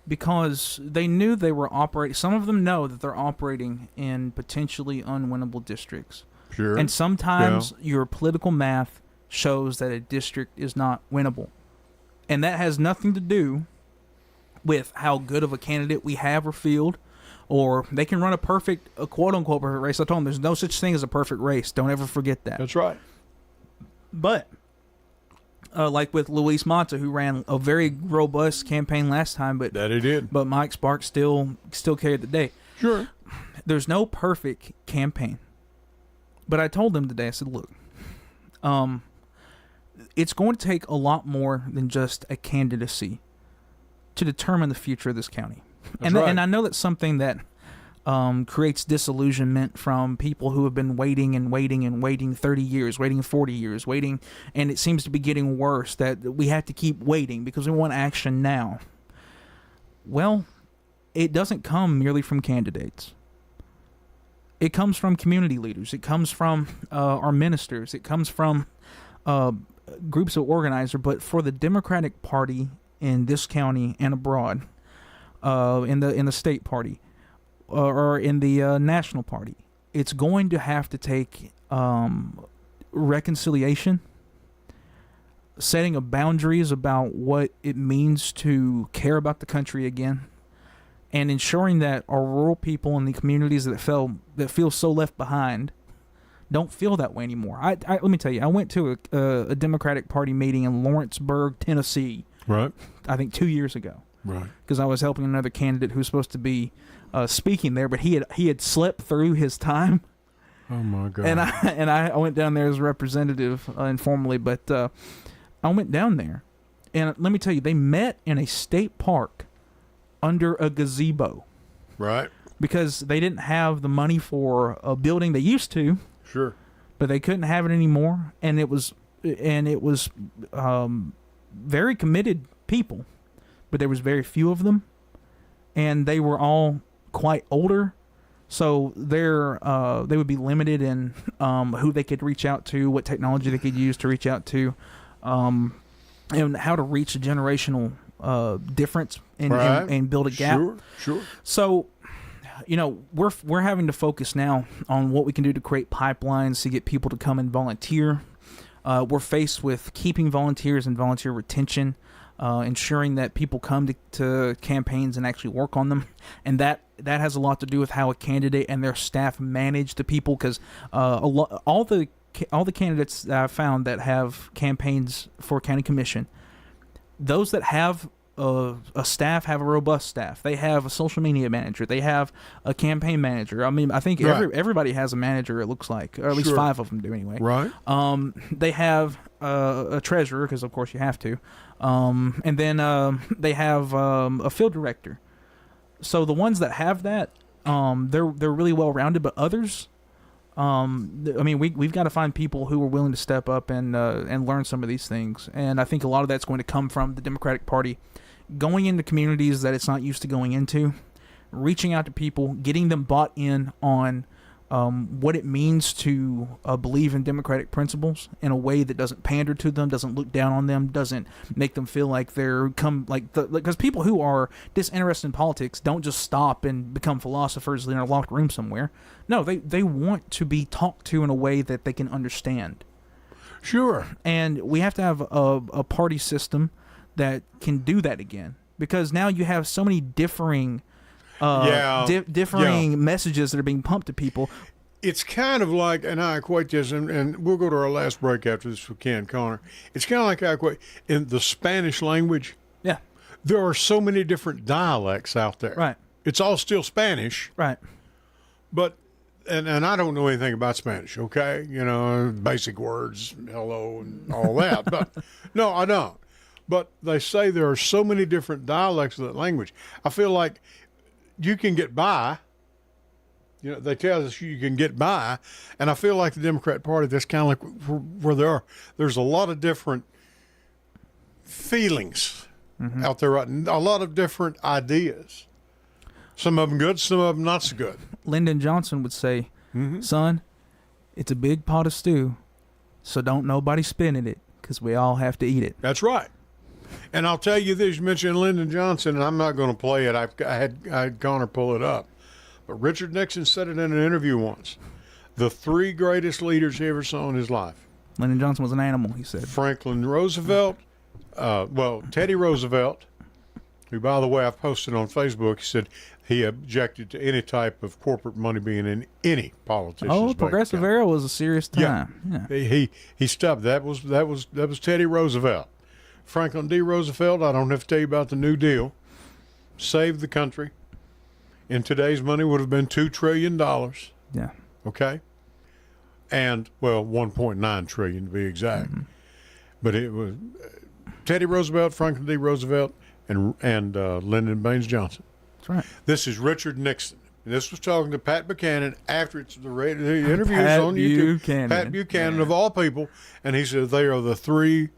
because they knew they were operating. Some of them know that they're operating in potentially unwinnable districts. Sure. And sometimes your political math shows that a district is not winnable, and that has nothing to do with how good of a candidate we have or field. Or they can run a quote-unquote perfect race. I told them there's no such thing as a perfect race. Don't ever forget that. That's right. But, like with Luis Mata, who ran a very robust campaign last time, but that he did. But Mike Sparks still carried the day. Sure. There's no perfect campaign. But I told them today, I said, look, it's going to take a lot more than just a candidacy to determine the future of this county. And I know that's something that creates disillusionment from people who have been waiting 30 years, waiting 40 years, waiting, and it seems to be getting worse, that we have to keep waiting because we want action now. Well, it doesn't come merely from candidates. It comes from community leaders. It comes from our ministers. It comes from groups of organizers. But for the Democratic Party in this county and abroad, in the state party, or in the national party, it's going to have to take reconciliation, setting of boundaries about what it means to care about the country again, and ensuring that our rural people in the communities that feel so left behind don't feel that way anymore. Let me tell you, I went to a Democratic Party meeting in Lawrenceburg, Tennessee. Right. I think 2 years ago. Right. Because I was helping another candidate who was supposed to be speaking there, but he had slept through his time. Oh my God! And I went down there as a representative informally, but I went down there, and let me tell you, they met in a state park under a gazebo. Right. Because they didn't have the money for a building they used to. Sure. But they couldn't have it anymore, and it was very committed people. But there was very few of them, and they were all quite older, so they would be limited in who they could reach out to, what technology they could use to reach out to, and how to reach a generational difference and build a gap. Sure. So, we're having to focus now on what we can do to create pipelines to get people to come and volunteer. We're faced with keeping volunteers and volunteer retention. Ensuring that people come to campaigns and actually work on them, and that has a lot to do with how a candidate and their staff manage the people. Because all the candidates that I've found that have campaigns for county commission, those that have a staff have a robust staff. They have a social media manager. They have a campaign manager. I mean, I think everybody has a manager. It looks like, or at least 5 of them do anyway. Right. They have a treasurer, because of course you have to. And then they have a field director. So the ones that have that, they're really well rounded. But others, we've got to find people who are willing to step up and learn some of these things. And I think a lot of that's going to come from the Democratic Party going into communities that it's not used to going into, reaching out to people, getting them bought in on what it means to believe in democratic principles in a way that doesn't pander to them, doesn't look down on them, doesn't make them feel like because people who are disinterested in politics don't just stop and become philosophers in a locked room somewhere. No, they want to be talked to in a way that they can understand. Sure. And we have to have a party system that can do that again, because now you have so many differing messages that are being pumped to people. It's kind of like, and I equate this, and we'll go to our last break after this if we can, Connor. It's kind of like I equate in the Spanish language. Yeah. There are so many different dialects out there. Right. It's all still Spanish. Right. But and I don't know anything about Spanish, okay? You know, basic words, hello and all that. But no, I don't. But they say there are so many different dialects of that language. I feel like you can get by. You know, they tell us you can get by, and I feel like the Democrat Party, that's kind of like where there's a lot of different feelings out there, right? A lot of different ideas. Some of them good, some of them not so good. Lyndon Johnson would say, son, it's a big pot of stew, so don't nobody spin in it, because we all have to eat it. That's right. And I'll tell you this, you mentioned Lyndon Johnson, and I'm not going to play it. I had Connor pull it up. But Richard Nixon said it in an interview once. The three greatest leaders he ever saw in his life. Lyndon Johnson was an animal, he said. Franklin Roosevelt, Teddy Roosevelt, who, by the way, I've posted on Facebook. He said he objected to any type of corporate money being in any politician's Oh, Progressive era was a serious time. Yeah. He stopped. That was Teddy Roosevelt. Franklin D. Roosevelt, I don't have to tell you about the New Deal. Saved the country. In today's money would have been $2 trillion. Yeah. Okay? And, well, $1.9 trillion to be exact. But it was Teddy Roosevelt, Franklin D. Roosevelt, and Lyndon Baines Johnson. That's right. This is Richard Nixon. And this was talking to Pat Buchanan after the interviews on YouTube. Pat Buchanan, of all people. And he said they are the three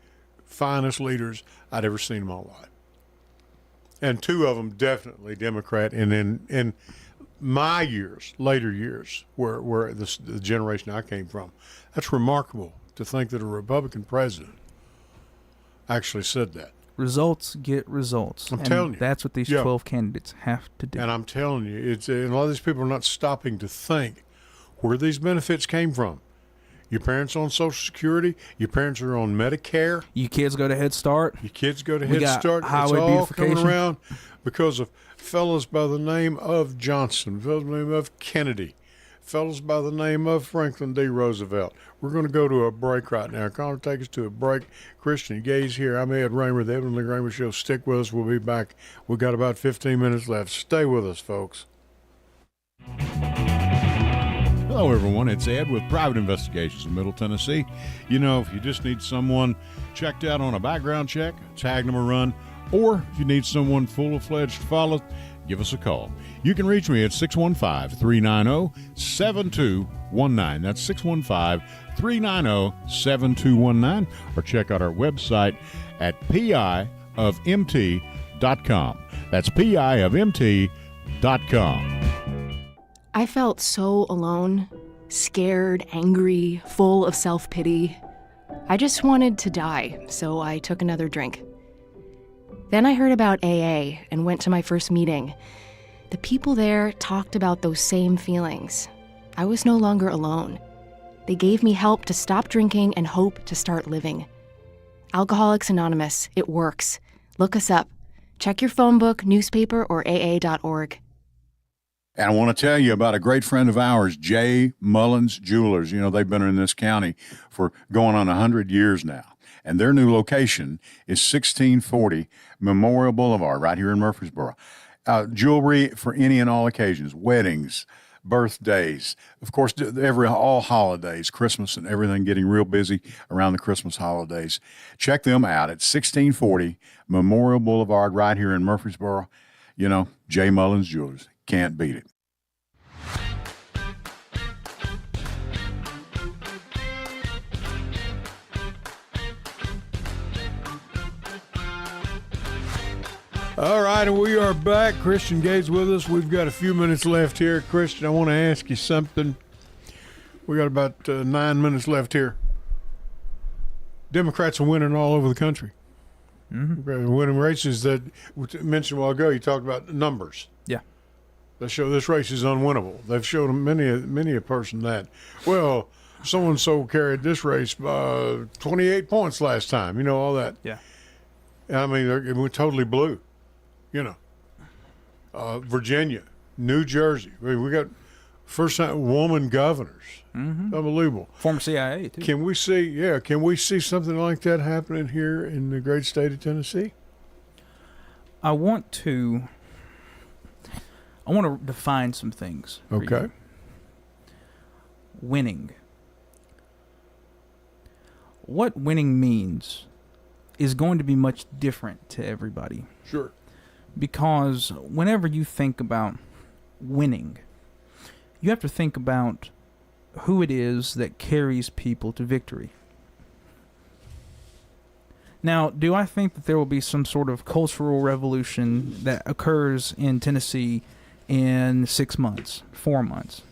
finest leaders I'd ever seen in my life. And two of them definitely Democrat. And in my years, later years, where the generation I came from, that's remarkable to think that a Republican president actually said that. Results get results. I'm telling you. That's what these 12 candidates have to do. And I'm telling you, and a lot of these people are not stopping to think where these benefits came from. Your parents are on Social Security. Your parents are on Medicare. You kids go to Head Start. Your kids go to Head Start. It's all coming around because of fellows by the name of Johnson, fellows by the name of Kennedy, fellows by the name of Franklin D. Roosevelt. We're going to go to a break right now. Connor, take us to a break. Christian Gaze here. I'm Ed Raymer, the Edwin Lee Raymer Show. Stick with us. We'll be back. We've got about 15 minutes left. Stay with us, folks. Hello, everyone. It's Ed with Private Investigations in Middle Tennessee. You know, if you just need someone checked out on a background check, tag them a run, or if you need someone full-fledged to follow, give us a call. You can reach me at 615-390-7219. That's 615-390-7219. Or check out our website at piofmt.com. That's piofmt.com. I felt so alone, scared, angry, full of self-pity. I just wanted to die, so I took another drink. Then I heard about AA and went to my first meeting. The people there talked about those same feelings. I was no longer alone. They gave me help to stop drinking and hope to start living. Alcoholics Anonymous, it works. Look us up. Check your phone book, newspaper, or aa.org. And I want to tell you about a great friend of ours, J. Mullins Jewelers. You know, they've been in this county for going on 100 years now. And their new location is 1640 Memorial Boulevard, right here in Murfreesboro. Jewelry for any and all occasions, weddings, birthdays, of course, all holidays, Christmas and everything, getting real busy around the Christmas holidays. Check them out at 1640 Memorial Boulevard, right here in Murfreesboro. You know, J. Mullins Jewelers. Can't beat it. All right, and we are back. Christian Gates with us. We've got a few minutes left here. Christian, I want to ask you something. We got about 9 minutes left here. Democrats are winning all over the country. Winning races that we mentioned a while ago. You talked about numbers. Yeah. They show this race is unwinnable. They've showed many a person that. Well, so-and-so carried this race by 28 points last time. You know, all that. Yeah. I mean, it went totally blue. You know. Virginia, New Jersey. We got first-time woman governors. Unbelievable. Former CIA, too. Can we see something like that happening here in the great state of Tennessee? I want to define some things. Okay. winning. What winning means is going to be much different to everybody. Sure. Because whenever you think about winning, you have to think about who it is that carries people to victory. Now, do I think that there will be some sort of cultural revolution that occurs in Tennessee in 6 months, 4 months?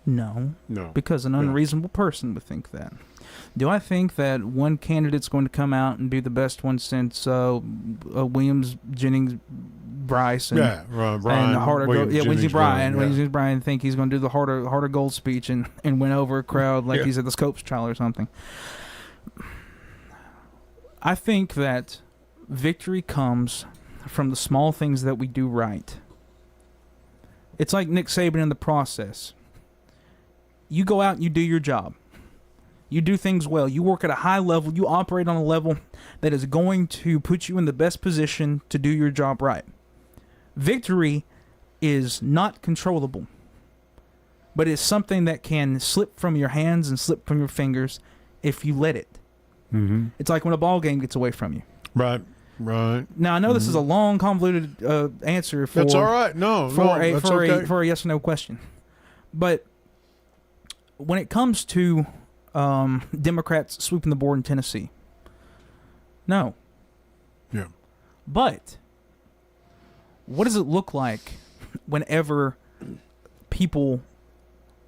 No. Because an unreasonable person would think that. Do I think that one candidate's going to come out and be the best one since Williams, Jennings, Bryce, and Weezy Bryan think he's going to do the harder gold speech and win over a crowd like he's at the Scopes trial or something? I think that victory comes from the small things that we do right. It's like Nick Saban in the process. You go out and you do your job. You do things well. You work at a high level. You operate on a level that is going to put you in the best position to do your job right. Victory is not controllable, but it's something that can slip from your hands and slip from your fingers if you let it. Mm-hmm. It's like when a ball game gets away from you. Right. Now I know this is a long, convoluted answer for. That's all right. For a yes or no question, but when it comes to Democrats sweeping the board in Tennessee, no. Yeah. But what does it look like whenever people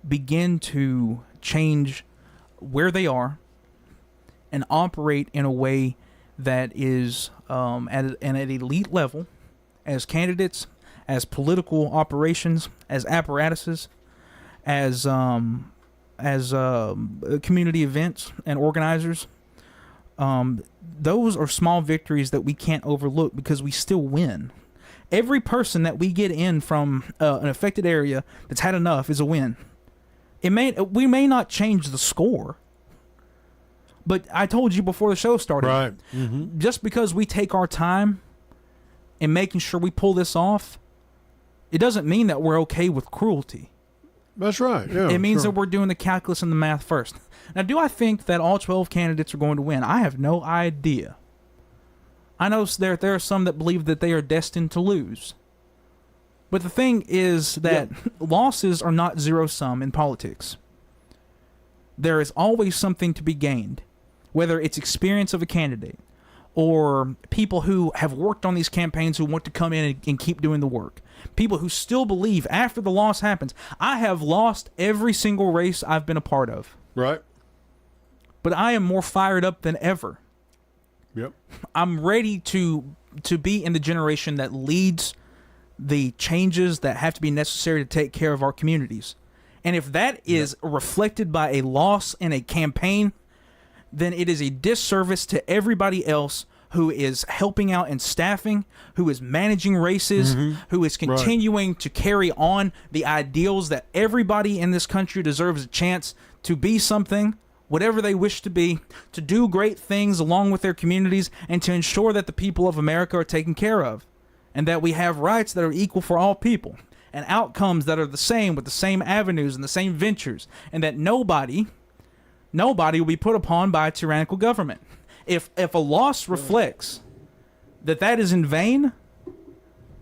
begin to change where they are and operate in a way that is at an elite level, as candidates, as political operations, as apparatuses, as community events and organizers? Those are small victories that we can't overlook because we still win. Every person that we get in from an affected area that's had enough is a win. We may not change the score, but I told you before the show started, right? Mm-hmm. Just because we take our time in making sure we pull this off, it doesn't mean that we're okay with cruelty. That's right. Yeah, it means that we're doing the calculus and the math first. Now, do I think that all 12 candidates are going to win? I have no idea. I know there are some that believe that they are destined to lose. But the thing is that losses are not zero-sum in politics. There is always something to be gained, whether it's experience of a candidate or people who have worked on these campaigns who want to come in and keep doing the work. People who still believe after the loss happens. I have lost every single race I've been a part of. Right. But I am more fired up than ever. Yep. I'm ready to be in the generation that leads the changes that have to be necessary to take care of our communities. And if that is reflected by a loss in a campaign, then it is a disservice to everybody else who is helping out in staffing, who is managing races, who is continuing to carry on the ideals that everybody in this country deserves a chance to be something, whatever they wish to be, to do great things along with their communities, and to ensure that the people of America are taken care of, and that we have rights that are equal for all people, and outcomes that are the same with the same avenues and the same ventures, and that nobody will be put upon by a tyrannical government. If a loss reflects that is in vain,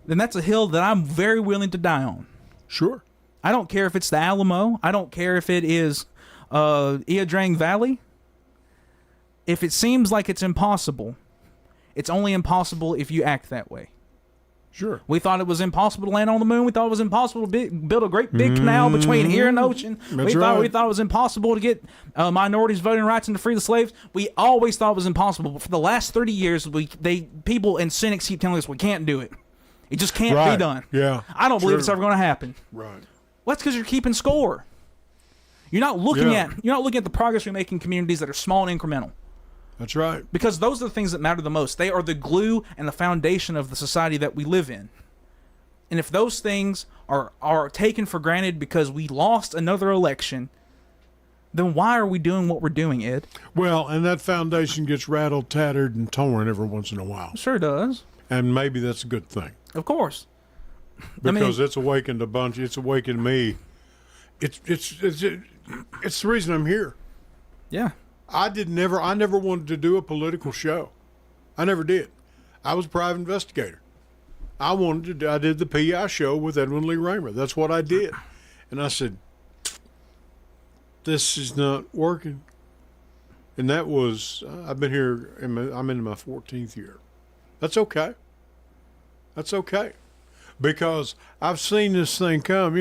then that's a hill that I'm very willing to die on. Sure. I don't care if it's the Alamo. I don't care if it is Iadrang Valley. If it seems like it's impossible, it's only impossible if you act that way. Sure. We thought it was impossible to land on the moon. We thought it was impossible to build a great big canal between here and the ocean. We thought it was impossible to get minorities voting rights and to free the slaves. We always thought it was impossible. But for the last 30 years, people and cynics keep telling us we can't do it. It just can't be done. Yeah. I don't believe it's ever going to happen. Right. Well, that's because you're keeping score. You're not looking at the progress we make in communities that are small and incremental. That's right. Because those are the things that matter the most. They are the glue and the foundation of the society that we live in. And if those things are taken for granted because we lost another election, then why are we doing what we're doing, Ed? Well, and that foundation gets rattled, tattered, and torn every once in a while. It sure does. And maybe that's a good thing. Of course. Because it's awakened a bunch. It's awakened me it's the reason I'm here. Yeah. I never wanted to do a political show. I never did. I was a private investigator. I did the PI show with Edwin Lee Raymer. That's what I did. And I said, this is not working. And that was, I've been here, I'm in my 14th year. That's okay. That's okay. Because I've seen this thing come,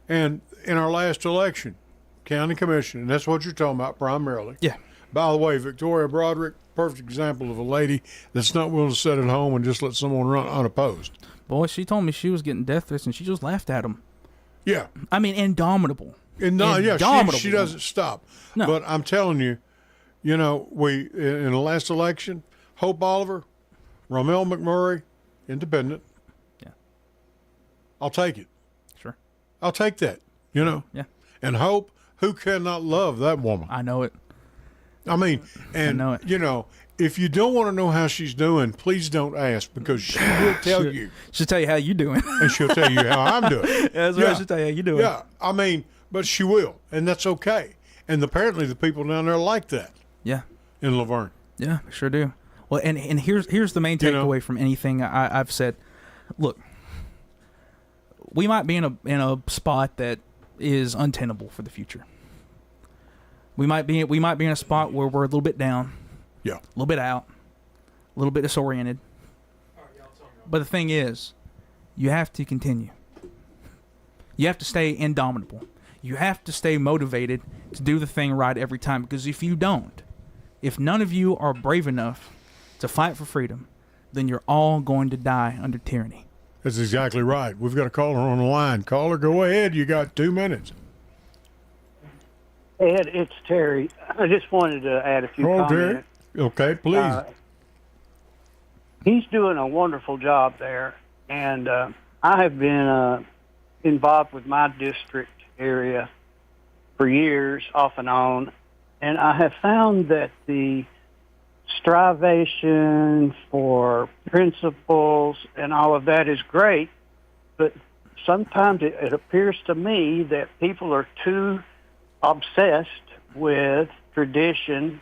and in our last election, county commission, and that's what you're talking about primarily. Yeah. By the way, Victoria Broderick, perfect example of a lady that's not willing to sit at home and just let someone run unopposed. Boy, she told me she was getting death threats, and she just laughed at them. Yeah. I mean, indomitable. Yeah, she doesn't stop. No. But I'm telling you, we in the last election, Hope Oliver, Romel McMurray, independent. Yeah. I'll take it. Sure. I'll take that, Yeah. And Hope, who cannot love that woman? I know it. I mean, and, I know it. If you don't want to know how she's doing, please don't ask, because she will tell you. She'll tell you how you doing. And she'll tell you how I'm doing. That's right. She'll tell you how you doing. Yeah. I mean, but she will, and that's okay. And apparently the people down there like that. Yeah. In Laverne. Yeah, sure do. Well, and here's the main takeaway from anything I've said. Look, we might be in a spot that is untenable for the future. We might be in a spot where we're a little bit down. Yeah. A little bit out. A little bit disoriented. But the thing is, you have to continue. You have to stay indomitable. You have to stay motivated to do the thing right every time, because if you don't, if none of you are brave enough to fight for freedom, then you're all going to die under tyranny. That's exactly right. We've got a caller on the line. Caller, go ahead. You got 2 minutes. Ed, it's Terry. I just wanted to add a few comments. Terry. Okay, please. He's doing a wonderful job there, and I have been involved with my district area for years, off and on, and I have found that the strivation for principles and all of that is great, but sometimes it appears to me that people are too obsessed with tradition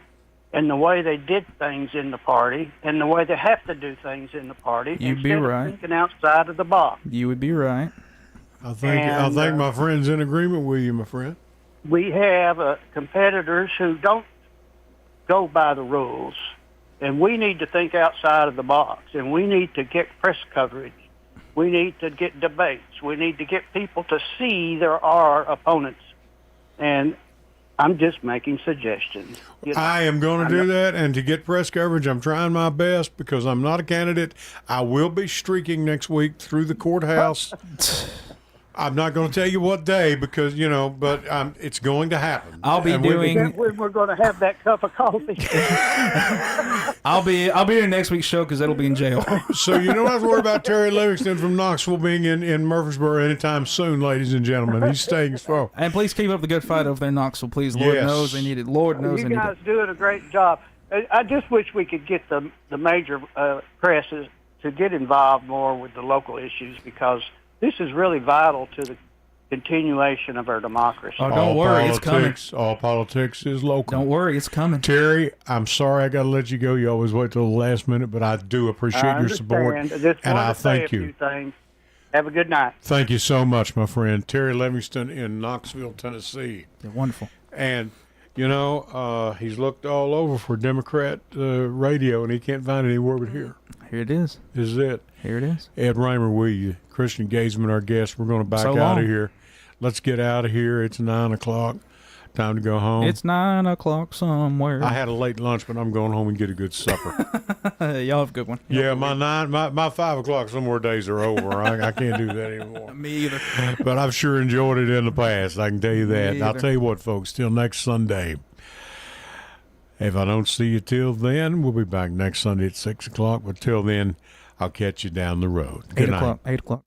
and the way they did things in the party and the way they have to do things in the party. You'd be right. Thinking outside of the box. You would be right. I think my friend's in agreement with you, my friend. We have competitors who don't go by the rules, and we need to think outside of the box, and we need to get press coverage. We need to get debates. We need to get people to see there are opponents. And I'm just making suggestions. I am going to do that, and to get press coverage, I'm trying my best because I'm not a candidate. I will be streaking next week through the courthouse. I'm not going to tell you what day because, but it's going to happen. I'll be doing... We're going to have that cup of coffee. I'll be in next week's show because that'll be in jail. So you don't have to worry about Terry Livingston from Knoxville being in Murfreesboro anytime soon, ladies and gentlemen. He's staying strong. And please keep up the good fight over there in Knoxville, please. Lord knows they need it. Lord knows they need it. You guys doing a great job. I just wish we could get the major presses to get involved more with the local issues, because this is really vital to the continuation of our democracy. Oh, don't worry, it's coming. All politics is local. Don't worry, it's coming. Terry, I'm sorry I got to let you go. You always wait till the last minute, but I do appreciate your support, and I thank you. Have a good night. Thank you so much, my friend. Terry Livingston in Knoxville, Tennessee. They're wonderful. And, he's looked all over for Democrat radio, and he can't find it anywhere but here. Here it is. This is it. Here it is. Ed Raymer with you. Christian Gazeman, our guest. We're going to back out of here. Let's get out of here. It's 9 o'clock. Time to go home. It's 9 o'clock somewhere. I had a late lunch, but I'm going home and get a good supper. Y'all have a good one. My 5 o'clock somewhere days are over. I can't do that anymore. Me either. But I've sure enjoyed it in the past. I can tell you that. I'll tell you what, folks. Till next Sunday. If I don't see you till then, we'll be back next Sunday at 6 o'clock. But till then, I'll catch you down the road. Good night. 8 o'clock.